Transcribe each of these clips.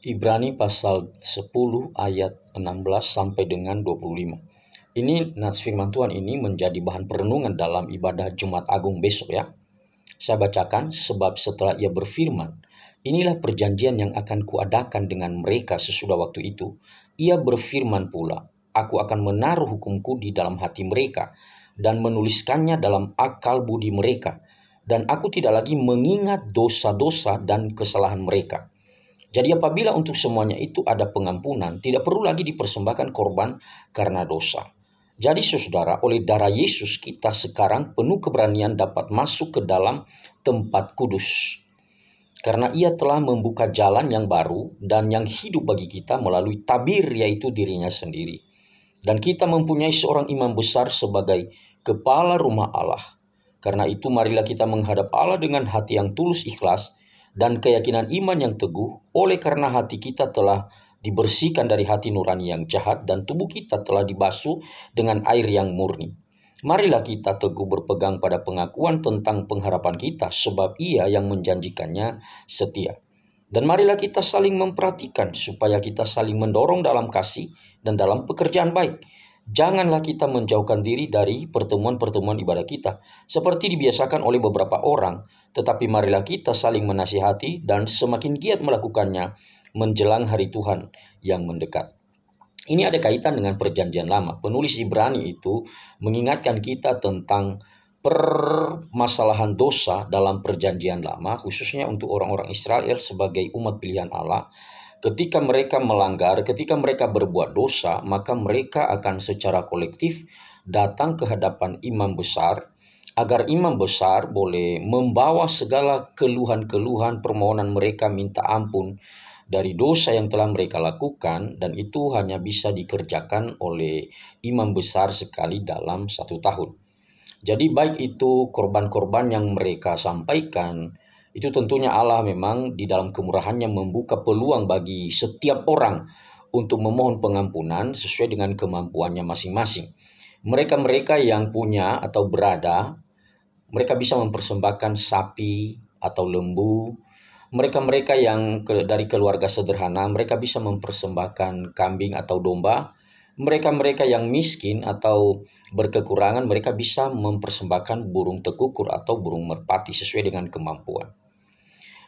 Ibrani pasal 10 ayat 16 sampai dengan 25. Ini nats firman Tuhan ini menjadi bahan perenungan dalam ibadah Jumat Agung besok ya. Saya bacakan, sebab setelah ia berfirman, inilah perjanjian yang akan kuadakan dengan mereka sesudah waktu itu. Ia berfirman pula, aku akan menaruh hukumku di dalam hati mereka dan menuliskannya dalam akal budi mereka. Dan aku tidak lagi mengingat dosa-dosa dan kesalahan mereka. Jadi apabila untuk semuanya itu ada pengampunan, tidak perlu lagi dipersembahkan korban karena dosa. Jadi saudara, oleh darah Yesus kita sekarang penuh keberanian dapat masuk ke dalam tempat kudus. Karena ia telah membuka jalan yang baru dan yang hidup bagi kita melalui tabir, yaitu dirinya sendiri. Dan kita mempunyai seorang imam besar sebagai kepala rumah Allah. Karena itu marilah kita menghadap Allah dengan hati yang tulus ikhlas dan keyakinan iman yang teguh, oleh karena hati kita telah dibersihkan dari hati nurani yang jahat dan tubuh kita telah dibasuh dengan air yang murni. Marilah kita teguh berpegang pada pengakuan tentang pengharapan kita, sebab Ia yang menjanjikannya setia. Dan marilah kita saling memperhatikan supaya kita saling mendorong dalam kasih dan dalam pekerjaan baik. Janganlah kita menjauhkan diri dari pertemuan-pertemuan ibadah kita, seperti dibiasakan oleh beberapa orang, tetapi marilah kita saling menasihati dan semakin giat melakukannya menjelang hari Tuhan yang mendekat. Ini ada kaitan dengan perjanjian lama. Penulis Ibrani itu mengingatkan kita tentang permasalahan dosa dalam perjanjian lama, khususnya untuk orang-orang Israel sebagai umat pilihan Allah. Ketika mereka melanggar, ketika mereka berbuat dosa, maka mereka akan secara kolektif datang ke hadapan imam besar, agar imam besar boleh membawa segala keluhan-keluhan permohonan mereka minta ampun dari dosa yang telah mereka lakukan, dan itu hanya bisa dikerjakan oleh imam besar sekali dalam 1 tahun. Jadi baik itu korban-korban yang mereka sampaikan, itu tentunya Allah memang di dalam kemurahannya membuka peluang bagi setiap orang untuk memohon pengampunan sesuai dengan kemampuannya masing-masing. Mereka-mereka yang punya atau berada, mereka bisa mempersembahkan sapi atau lembu. Mereka-mereka yang dari keluarga sederhana, mereka bisa mempersembahkan kambing atau domba. Mereka-mereka yang miskin atau berkekurangan, mereka bisa mempersembahkan burung tekukur atau burung merpati sesuai dengan kemampuan.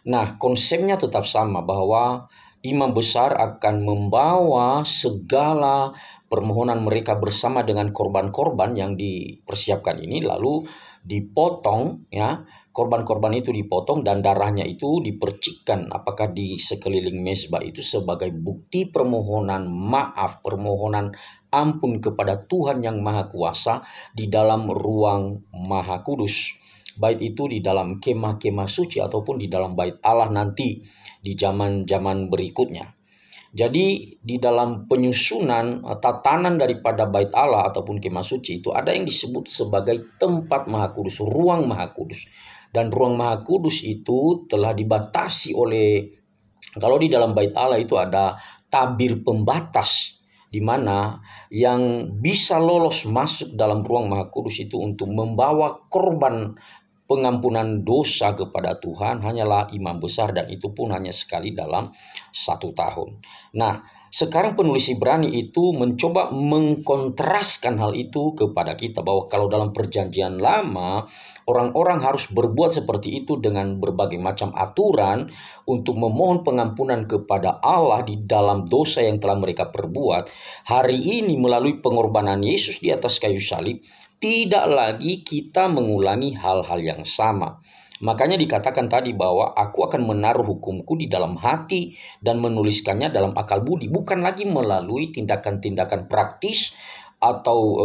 Nah, konsepnya tetap sama, bahwa imam besar akan membawa segala permohonan mereka bersama dengan korban-korban yang dipersiapkan ini, lalu dipotong ya. Korban-korban itu dipotong dan darahnya itu dipercikkan apakah di sekeliling mezbah itu sebagai bukti permohonan maaf, permohonan ampun kepada Tuhan yang Maha Kuasa di dalam ruang Maha Kudus. Baik itu di dalam kemah-kemah suci ataupun di dalam bait Allah nanti di zaman-zaman berikutnya. Jadi di dalam penyusunan tatanan daripada bait Allah ataupun kemah suci itu ada yang disebut sebagai tempat Maha Kudus, ruang Maha Kudus. Dan ruang Maha Kudus itu telah dibatasi oleh, kalau di dalam bait Allah itu ada tabir pembatas, di mana yang bisa lolos masuk dalam ruang Maha Kudus itu untuk membawa korban pengampunan dosa kepada Tuhan hanyalah imam besar, dan itu pun hanya sekali dalam 1 tahun. Nah, sekarang penulis Ibrani itu mencoba mengkontraskan hal itu kepada kita, bahwa kalau dalam perjanjian lama orang-orang harus berbuat seperti itu dengan berbagai macam aturan untuk memohon pengampunan kepada Allah di dalam dosa yang telah mereka perbuat. Hari ini melalui pengorbanan Yesus di atas kayu salib, tidak lagi kita mengulangi hal-hal yang sama. Makanya dikatakan tadi bahwa aku akan menaruh hukumku di dalam hati dan menuliskannya dalam akal budi. Bukan lagi melalui tindakan-tindakan praktis atau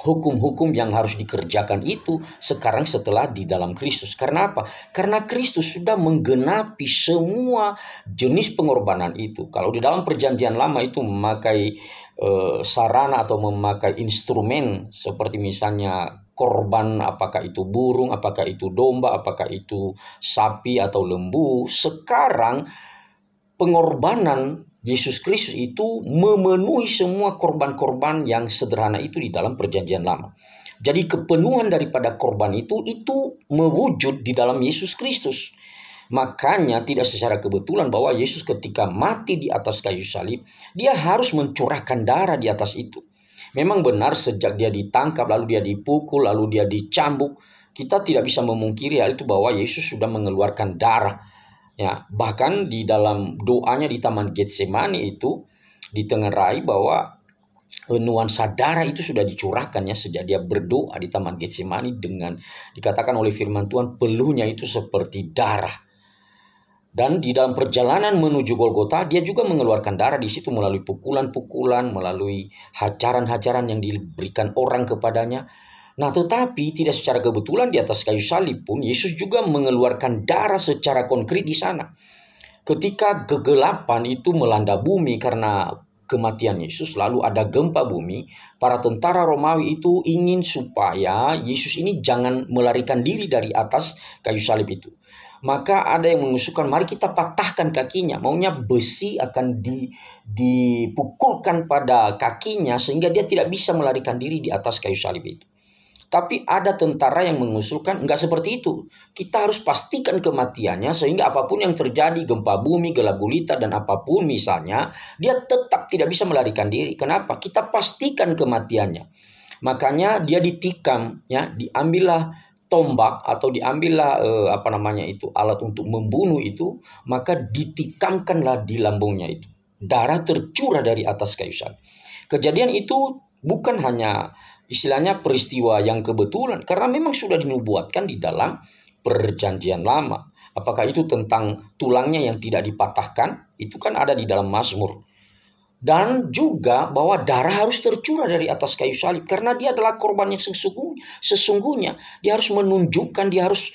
hukum-hukum yang harus dikerjakan itu sekarang setelah di dalam Kristus. Karena apa? Karena Kristus sudah menggenapi semua jenis pengorbanan itu. Kalau di dalam perjanjian lama itu memakai sarana atau memakai instrumen seperti misalnya korban, apakah itu burung, apakah itu domba, apakah itu sapi atau lembu. Sekarang pengorbanan Yesus Kristus itu memenuhi semua korban-korban yang sederhana itu di dalam perjanjian lama. Jadi kepenuhan daripada korban itu mewujud di dalam Yesus Kristus. Makanya tidak secara kebetulan bahwa Yesus ketika mati di atas kayu salib, dia harus mencurahkan darah di atas itu. Memang benar sejak dia ditangkap, lalu dia dipukul, lalu dia dicambuk, kita tidak bisa memungkiri hal itu bahwa Yesus sudah mengeluarkan darah. Ya, bahkan di dalam doanya di Taman Getsemani itu ditengarai bahwa nuansa darah itu sudah dicurahkan ya sejak dia berdoa di Taman Getsemani, dengan dikatakan oleh firman Tuhan peluhnya itu seperti darah. Dan di dalam perjalanan menuju Golgota, dia juga mengeluarkan darah di situ melalui pukulan-pukulan, melalui hajaran-hajaran yang diberikan orang kepadanya. Nah, tetapi tidak secara kebetulan di atas kayu salib pun Yesus juga mengeluarkan darah secara konkret di sana. Ketika kegelapan itu melanda bumi karena kematian Yesus, lalu ada gempa bumi, para tentara Romawi itu ingin supaya Yesus ini jangan melarikan diri dari atas kayu salib itu. Maka ada yang mengusulkan, mari kita patahkan kakinya. Maunya besi akan dipukulkan pada kakinya sehingga dia tidak bisa melarikan diri di atas kayu salib itu. Tapi ada tentara yang mengusulkan enggak seperti itu. Kita harus pastikan kematiannya sehingga apapun yang terjadi, gempa bumi, gelap gulita dan apapun misalnya, dia tetap tidak bisa melarikan diri. Kenapa? Kita pastikan kematiannya. Makanya dia ditikam, ya, diambillah tombak atau diambillah alat untuk membunuh itu, maka ditikamkanlah di lambungnya itu. Darah tercurah dari atas kayu salib. Kejadian itu bukan hanya istilahnya peristiwa yang kebetulan, karena memang sudah dinubuatkan di dalam perjanjian lama. Apakah itu tentang tulangnya yang tidak dipatahkan? Itu kan ada di dalam Mazmur. Dan juga bahwa darah harus tercurah dari atas kayu salib karena dia adalah korban yang sesungguhnya. Dia harus menunjukkan, dia harus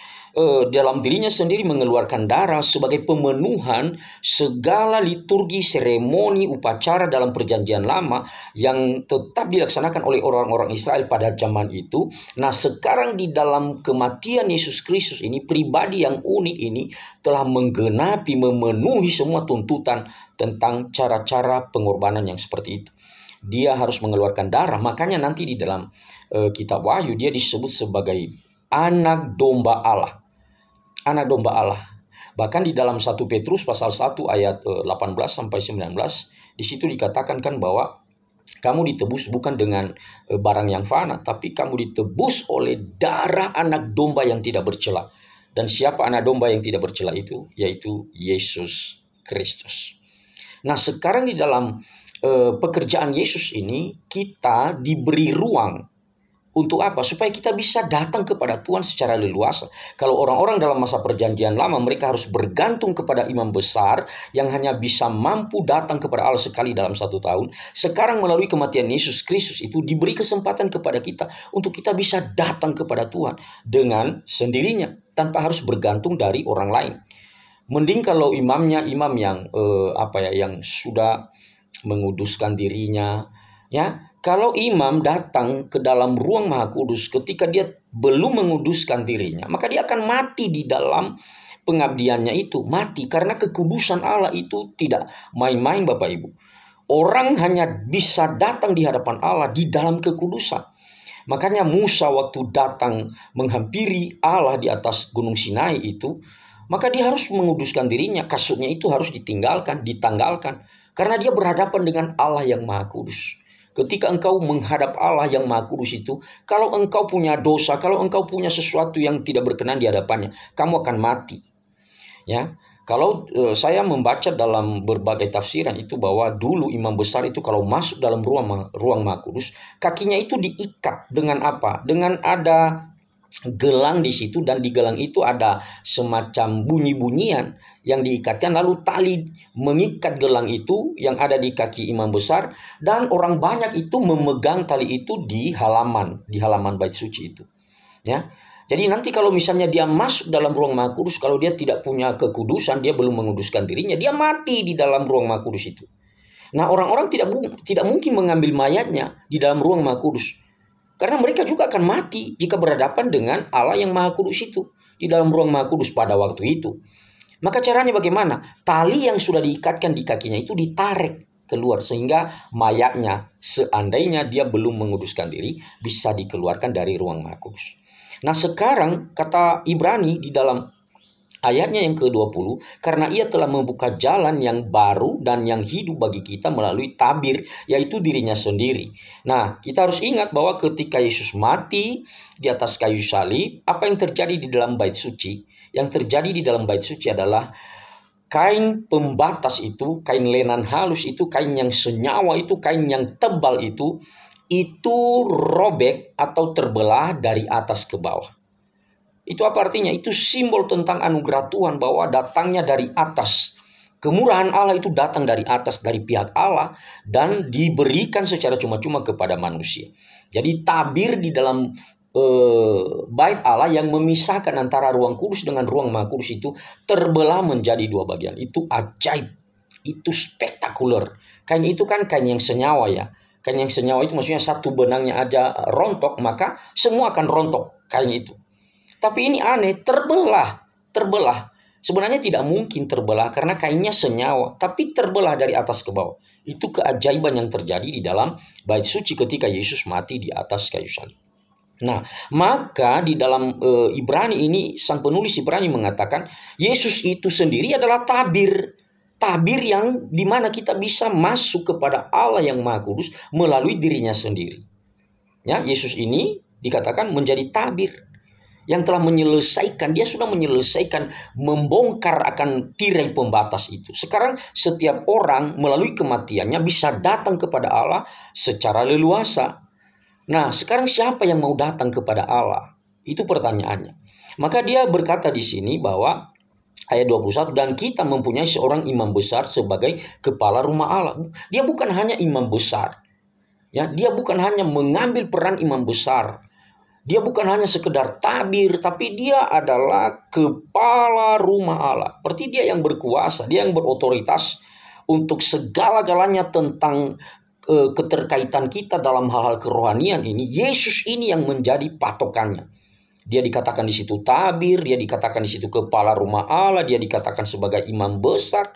dalam dirinya sendiri mengeluarkan darah sebagai pemenuhan segala liturgi, seremoni, upacara dalam perjanjian lama yang tetap dilaksanakan oleh orang-orang Israel pada zaman itu. Nah, sekarang di dalam kematian Yesus Kristus ini, pribadi yang unik ini telah menggenapi, memenuhi semua tuntutan tentang cara-cara pengorbanan yang seperti itu. Dia harus mengeluarkan darah. Makanya nanti di dalam kitab Wahyu dia disebut sebagai anak domba Allah. Anak domba Allah. Bahkan di dalam 1 Petrus pasal 1 ayat 18 sampai 19, di situ dikatakan kan bahwa kamu ditebus bukan dengan barang yang fana, tapi kamu ditebus oleh darah anak domba yang tidak bercela. Dan siapa anak domba yang tidak bercela itu? Yaitu Yesus Kristus. Nah, sekarang di dalam pekerjaan Yesus ini kita diberi ruang. Untuk apa? Supaya kita bisa datang kepada Tuhan secara leluasa. Kalau orang-orang dalam masa perjanjian lama, mereka harus bergantung kepada imam besar yang hanya bisa mampu datang kepada Allah sekali dalam 1 tahun. Sekarang melalui kematian Yesus Kristus itu diberi kesempatan kepada kita untuk kita bisa datang kepada Tuhan dengan sendirinya tanpa harus bergantung dari orang lain. Mending kalau imamnya imam yang yang sudah menguduskan dirinya, ya. Kalau imam datang ke dalam ruang Maha Kudus ketika dia belum menguduskan dirinya, maka dia akan mati di dalam pengabdiannya itu. Mati karena kekudusan Allah itu tidak main-main, Bapak Ibu. Orang hanya bisa datang di hadapan Allah di dalam kekudusan. Makanya Musa waktu datang menghampiri Allah di atas Gunung Sinai itu, maka dia harus menguduskan dirinya. Kasutnya itu harus ditanggalkan. Karena dia berhadapan dengan Allah yang Maha Kudus. Ketika engkau menghadap Allah yang Maha Kudus itu, kalau engkau punya dosa, kalau engkau punya sesuatu yang tidak berkenan di hadapannya, kamu akan mati. Ya, kalau saya membaca dalam berbagai tafsiran itu bahwa dulu imam besar itu kalau masuk dalam ruang Maha Kudus, kakinya itu diikat dengan apa? Dengan ada gelang di situ, dan di gelang itu ada semacam bunyi-bunyian yang diikatkan, lalu tali mengikat gelang itu yang ada di kaki imam besar, dan orang banyak itu memegang tali itu di halaman bait suci itu. Ya. Jadi nanti kalau misalnya dia masuk dalam ruang Maha Kudus, kalau dia tidak punya kekudusan, dia belum menguduskan dirinya, dia mati di dalam ruang Maha Kudus itu. Nah, orang-orang tidak mungkin mengambil mayatnya di dalam ruang Maha Kudus. Karena mereka juga akan mati jika berhadapan dengan Allah yang Maha Kudus itu di dalam ruang Maha Kudus pada waktu itu. Maka caranya bagaimana? Tali yang sudah diikatkan di kakinya itu ditarik keluar sehingga mayatnya, seandainya dia belum menguduskan diri, bisa dikeluarkan dari ruang Maha Kudus. Nah, sekarang kata Ibrani di dalam Ayatnya yang ke-20, karena ia telah membuka jalan yang baru dan yang hidup bagi kita melalui tabir, yaitu dirinya sendiri. Nah, kita harus ingat bahwa ketika Yesus mati di atas kayu salib, apa yang terjadi di dalam bait suci? Yang terjadi di dalam bait suci adalah kain pembatas itu, kain lenan halus itu, kain yang senyawa itu, kain yang tebal itu robek atau terbelah dari atas ke bawah. Itu apa artinya? Itu simbol tentang anugerah Tuhan, bahwa datangnya dari atas. Kemurahan Allah itu datang dari atas, dari pihak Allah, dan diberikan secara cuma-cuma kepada manusia. Jadi tabir di dalam bait Allah yang memisahkan antara ruang kudus dengan ruang maha kudus itu terbelah menjadi dua bagian. Itu ajaib, itu spektakuler. Kain itu kan kain yang senyawa ya. Kain yang senyawa itu maksudnya satu benangnya aja rontok, maka semua akan rontok kain itu. Tapi ini aneh, terbelah. Sebenarnya tidak mungkin terbelah karena kainnya senyawa, tapi terbelah dari atas ke bawah. Itu keajaiban yang terjadi di dalam bait suci ketika Yesus mati di atas kayu salib. Nah, maka di dalam Ibrani ini, sang penulis Ibrani mengatakan, Yesus itu sendiri adalah tabir. Tabir yang dimana kita bisa masuk kepada Allah yang Maha Kudus melalui dirinya sendiri. Ya, Yesus ini dikatakan menjadi tabir yang telah menyelesaikan, dia sudah menyelesaikan, membongkar akan tirai pembatas itu. Sekarang setiap orang melalui kematiannya bisa datang kepada Allah secara leluasa. Nah, sekarang siapa yang mau datang kepada Allah? Itu pertanyaannya. Maka dia berkata di sini bahwa ayat 21, dan kita mempunyai seorang imam besar sebagai kepala rumah Allah. Dia bukan hanya imam besar. Ya, dia bukan hanya mengambil peran imam besar. Dia bukan hanya sekedar tabir, tapi dia adalah kepala rumah Allah. Berarti dia yang berkuasa, dia yang berotoritas untuk segala-galanya tentang keterkaitan kita dalam hal-hal kerohanian ini. Yesus ini yang menjadi patokannya. Dia dikatakan di situ tabir, dia dikatakan di situ kepala rumah Allah, dia dikatakan sebagai imam besar.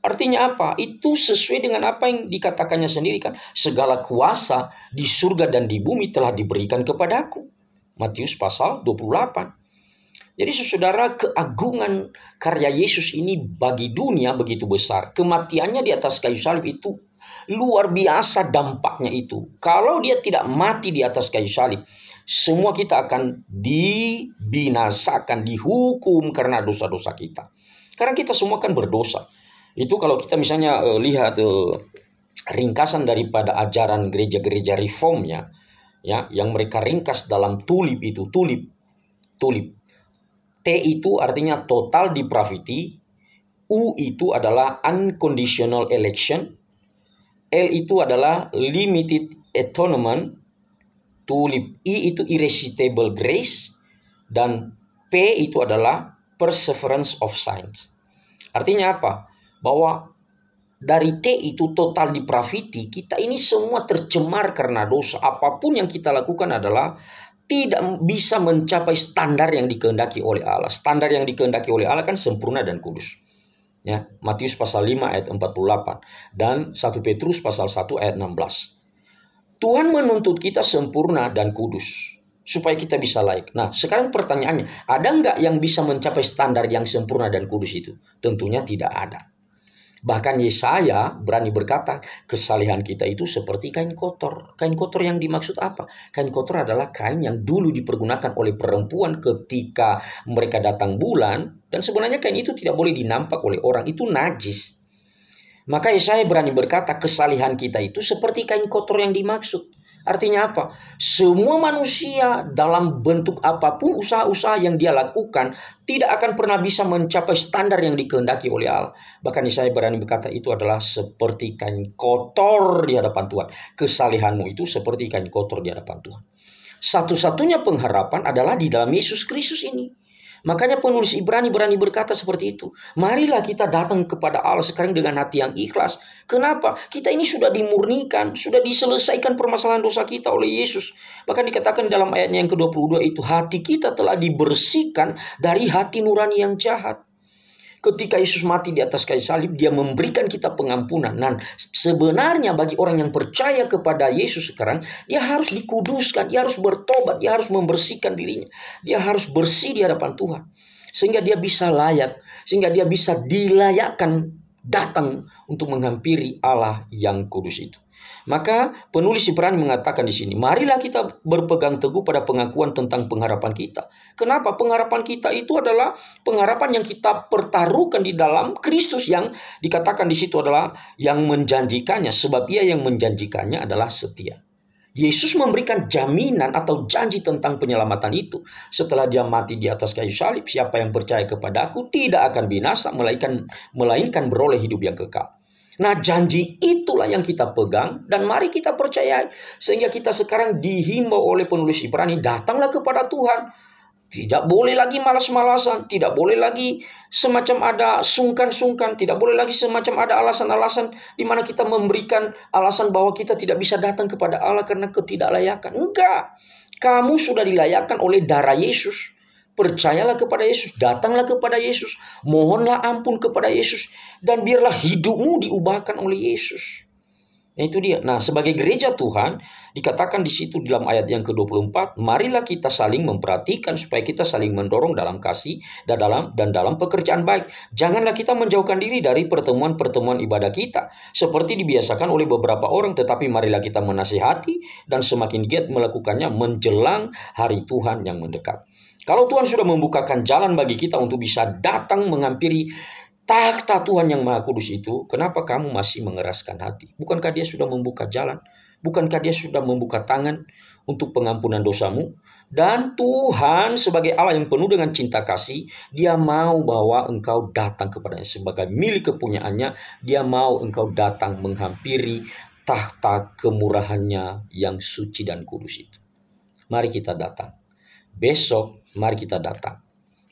Artinya apa? Itu sesuai dengan apa yang dikatakannya sendiri kan. Segala kuasa di surga dan di bumi telah diberikan kepadaku. Matius pasal 28. Jadi saudara, keagungan karya Yesus ini bagi dunia begitu besar. Kematiannya di atas kayu salib itu luar biasa dampaknya itu. Kalau dia tidak mati di atas kayu salib, semua kita akan dibinasakan, dihukum karena dosa-dosa kita. Karena kita semua kan berdosa. Itu kalau kita misalnya lihat ringkasan daripada ajaran gereja-gereja reformnya, ya, yang mereka ringkas dalam tulip itu, tulip. T itu artinya total depravity, U itu adalah unconditional election, L itu adalah limited atonement, tulip I itu irresistible grace, dan P itu adalah perseverance of saints. Artinya apa? Bahwa dari T itu total depravity, kita ini semua tercemar karena dosa. Apapun yang kita lakukan adalah tidak bisa mencapai standar yang dikehendaki oleh Allah. Standar yang dikehendaki oleh Allah kan sempurna dan kudus. Ya, Matius pasal 5 ayat 48 dan 1 Petrus pasal 1 ayat 16. Tuhan menuntut kita sempurna dan kudus supaya kita bisa layak. Nah, sekarang pertanyaannya, ada nggak yang bisa mencapai standar yang sempurna dan kudus itu? Tentunya tidak ada. Bahkan Yesaya berani berkata, kesalehan kita itu seperti kain kotor. Kain kotor yang dimaksud apa? Kain kotor adalah kain yang dulu dipergunakan oleh perempuan ketika mereka datang bulan. Dan sebenarnya kain itu tidak boleh dinampak oleh orang. Itu najis. Maka Yesaya berani berkata, kesalehan kita itu seperti kain kotor yang dimaksud. Artinya apa? Semua manusia dalam bentuk apapun usaha-usaha yang dia lakukan tidak akan pernah bisa mencapai standar yang dikehendaki oleh Allah. Bahkan saya berani berkata itu adalah seperti kain kotor di hadapan Tuhan. Kesalehanmu itu seperti kain kotor di hadapan Tuhan. Satu-satunya pengharapan adalah di dalam Yesus Kristus ini. Makanya penulis Ibrani berani berkata seperti itu. Marilah kita datang kepada Allah sekarang dengan hati yang ikhlas. Kenapa? Kita ini sudah dimurnikan, sudah diselesaikan permasalahan dosa kita oleh Yesus. Bahkan dikatakan dalam ayatnya yang ke-22 itu, hati kita telah dibersihkan dari hati nurani yang jahat. Ketika Yesus mati di atas kayu salib, dia memberikan kita pengampunan. Nah, sebenarnya bagi orang yang percaya kepada Yesus sekarang, dia harus dikuduskan, dia harus bertobat, dia harus membersihkan dirinya. Dia harus bersih di hadapan Tuhan. sehingga dia bisa layak, sehingga dia bisa dilayakkan datang untuk menghampiri Allah yang kudus itu. Maka penulis Ibrani mengatakan di sini, marilah kita berpegang teguh pada pengakuan tentang pengharapan kita. Kenapa? Pengharapan kita itu adalah pengharapan yang kita pertaruhkan di dalam Kristus, yang dikatakan di situ adalah yang menjanjikannya, sebab Ia yang menjanjikannya adalah setia. Yesus memberikan jaminan atau janji tentang penyelamatan itu. Setelah dia mati di atas kayu salib, siapa yang percaya kepada Aku tidak akan binasa, melainkan beroleh hidup yang kekal. Nah, janji itulah yang kita pegang dan mari kita percayai. Sehingga kita sekarang dihimbau oleh penulis Ibrani, datanglah kepada Tuhan. Tidak boleh lagi malas-malasan, tidak boleh lagi semacam ada sungkan-sungkan, tidak boleh lagi semacam ada alasan-alasan di mana kita memberikan alasan bahwa kita tidak bisa datang kepada Allah karena ketidaklayakan. Enggak, kamu sudah dilayakkan oleh darah Yesus. Percayalah kepada Yesus, datanglah kepada Yesus, mohonlah ampun kepada Yesus, dan biarlah hidupmu diubahkan oleh Yesus. Nah, itu dia. Nah, sebagai gereja Tuhan, dikatakan di situ dalam ayat yang ke-24, marilah kita saling memperhatikan supaya kita saling mendorong dalam kasih dan dalam pekerjaan baik. Janganlah kita menjauhkan diri dari pertemuan-pertemuan ibadah kita, seperti dibiasakan oleh beberapa orang, tetapi marilah kita menasihati dan semakin giat melakukannya menjelang hari Tuhan yang mendekat. Kalau Tuhan sudah membukakan jalan bagi kita untuk bisa datang menghampiri takhta Tuhan yang Maha Kudus itu, kenapa kamu masih mengeraskan hati? Bukankah Dia sudah membuka jalan? Bukankah Dia sudah membuka tangan untuk pengampunan dosamu? Dan Tuhan sebagai Allah yang penuh dengan cinta kasih, Dia mau bahwa engkau datang kepadanya sebagai milik kepunyaannya. Dia mau engkau datang menghampiri takhta kemurahannya yang suci dan kudus itu. Mari kita datang. Besok mari kita datang.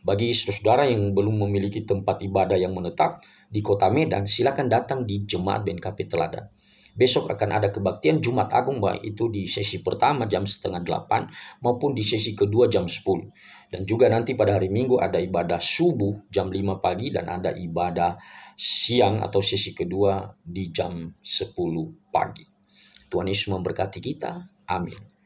Bagi saudara yang belum memiliki tempat ibadah yang menetap di Kota Medan, silakan datang di Jemaat BNKP Teladan. Besok akan ada kebaktian Jumat Agung, baik itu di sesi pertama jam 7:30 maupun di sesi kedua jam 10. Dan juga nanti pada hari Minggu ada ibadah subuh jam 5 pagi dan ada ibadah siang atau sesi kedua di jam 10 pagi. Tuhan Yesus memberkati kita. Amin.